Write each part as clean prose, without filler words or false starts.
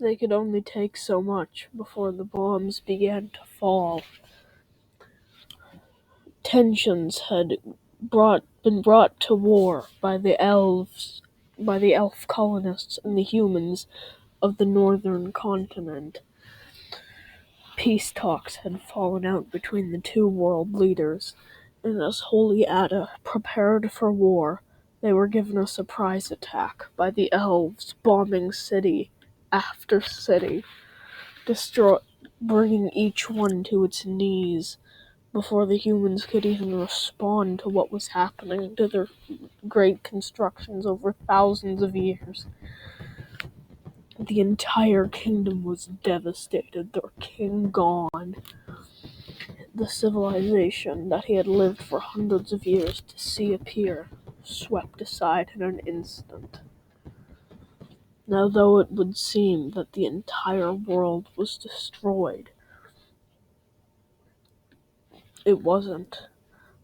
They could only take so much before the bombs began to fall. Tensions had been brought to war by the elf colonists and the humans of the northern continent. Peace talks had fallen out between the two world leaders, and as Holy Ada prepared for war, they were given a surprise attack by the elves, bombing city after city, bringing each one to its knees before the humans could even respond to what was happening to their great constructions over thousands of years. The entire kingdom was devastated, their king gone. The civilization that he had lived for hundreds of years to see appear, swept aside in an instant. Now, though it would seem that the entire world was destroyed, it wasn't.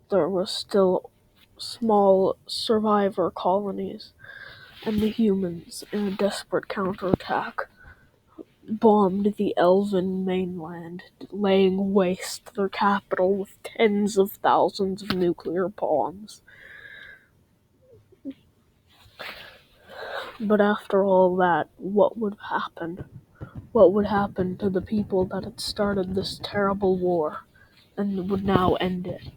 There were still small survivor colonies, and the humans, in a desperate counterattack, bombed the elven mainland, laying waste their capital with tens of thousands of nuclear bombs. But after all that, what would happen? What would happen to the people that had started this terrible war and would now end it?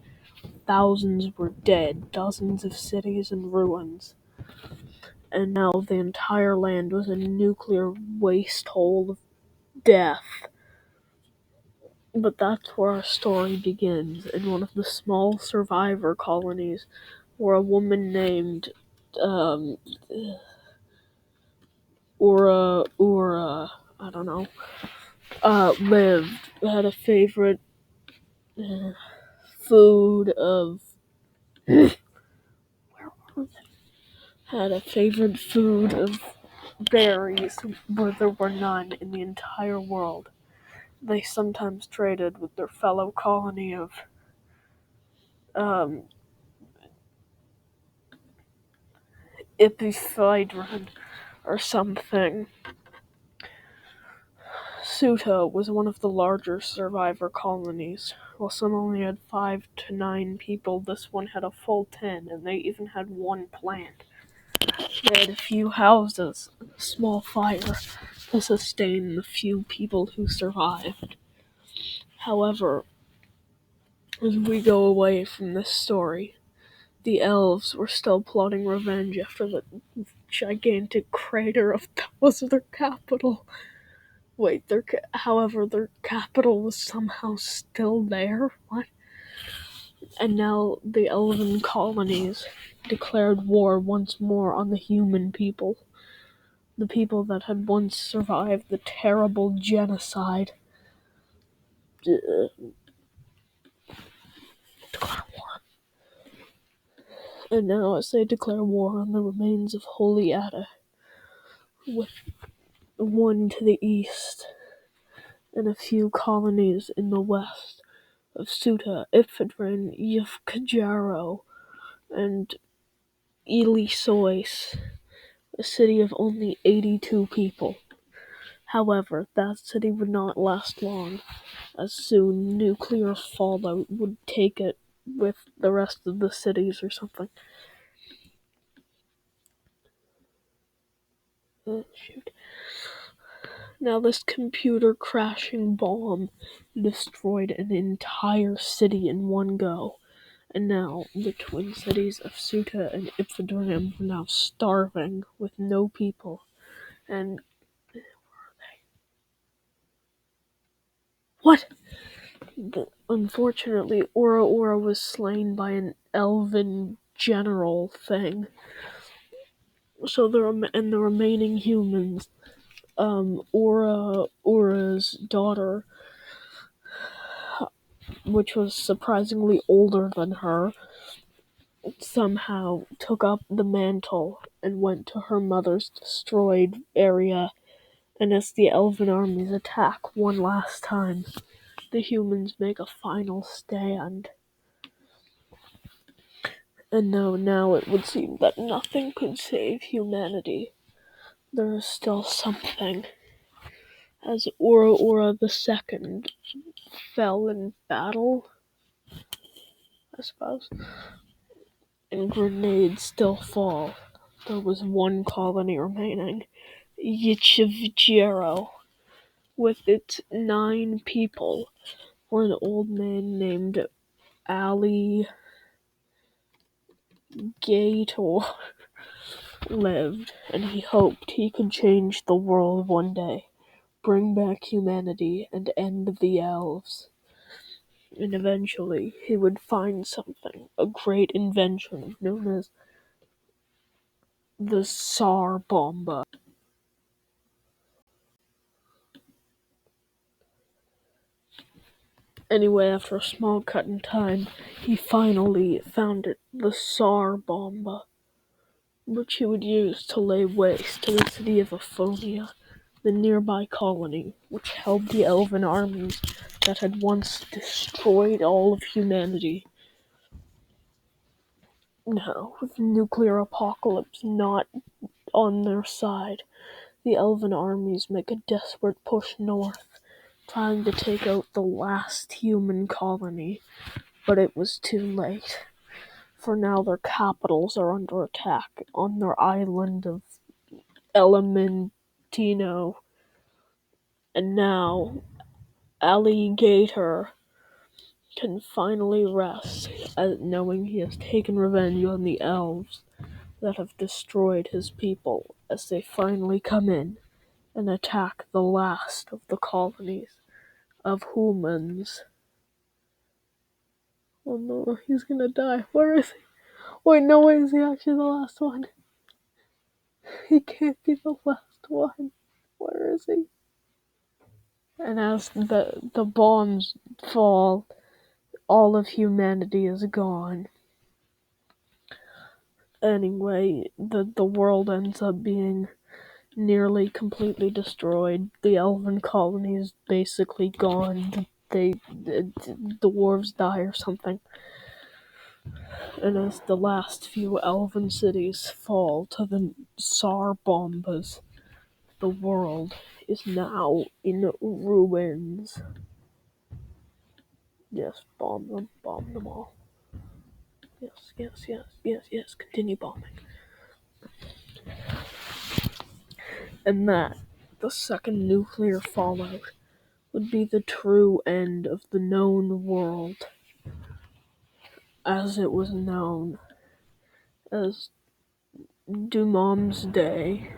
Thousands were dead, dozens of cities in ruins, and now the entire land was a nuclear waste hole of death. But that's where our story begins, in one of the small survivor colonies, where a woman named Ura, I don't know, lived, had a favorite food of berries where there were none in the entire world. They sometimes traded with their fellow colony of Epiphyderon or something. Suta was one of the larger survivor colonies. While some only had 5 to 9 people, this one had a full 10, and they even had one plant. They had a few houses, and a small fire to sustain the few people who survived. However, as we go away from this story, the elves were still plotting revenge after the gigantic crater that was their capital. Wait, however, their capital was somehow still there? What? And now the elven colonies declared war once more on the human people. The people that had once survived the terrible genocide. Declare war. And now as they declare war on the remains of Holy Ada, with one to the east, and a few colonies in the west of Suta, Ifedrin, Yevkajaro, and Elisois, a city of only 82 people. However, that city would not last long, as soon nuclear fallout would take it with the rest of the cities or something. Oh, shoot. Now this computer crashing bomb destroyed an entire city in one go, and now the twin cities of Suta and Iphodram were now starving with no people. And what? Unfortunately, Ora was slain by an elven general thing. So the remaining humans, Ura's daughter, which was surprisingly older than her, somehow took up the mantle and went to her mother's destroyed area. And as the elven armies attack one last time, the humans make a final stand. And now it would seem that nothing could save humanity. There is still something. as Ura II fell in battle, I suppose, and grenades still fall. There was one colony remaining, Yichivjero, with its 9 people, where an old man named Ali Gator lived, and he hoped he could change the world one day, bring back humanity, and end the elves. And eventually he would find something, a great invention known as the Tsar Bomba. Anyway, after a small cut in time, he finally found it, the Tsar Bomba, which he would use to lay waste to the city of Aphonia, the nearby colony, which held the elven armies that had once destroyed all of humanity. Now, with the nuclear apocalypse not on their side, the elven armies make a desperate push north, trying to take out the last human colony, but it was too late. For now their capitals are under attack on their island of Elementino, and now Alligator can finally rest at knowing he has taken revenge on the elves that have destroyed his people as they finally come in and attack the last of the colonies of humans. Oh no, he's gonna die. Where is he? Wait, no way, is he actually the last one? He can't be the last one. Where is he? And as the bombs fall, all of humanity is gone. Anyway, the world ends up being nearly completely destroyed. The elven colony is basically gone. The dwarves die or something. And as the last few elven cities fall to the Tsar bombas, the world is now in ruins. Yes, bomb them all. Yes, continue bombing. And that, the second nuclear fallout, would be the true end of the known world as it was known as Dumom's Day,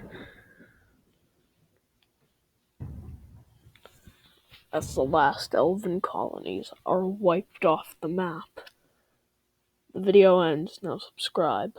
as the last elven colonies are wiped off the map. The video ends, now subscribe.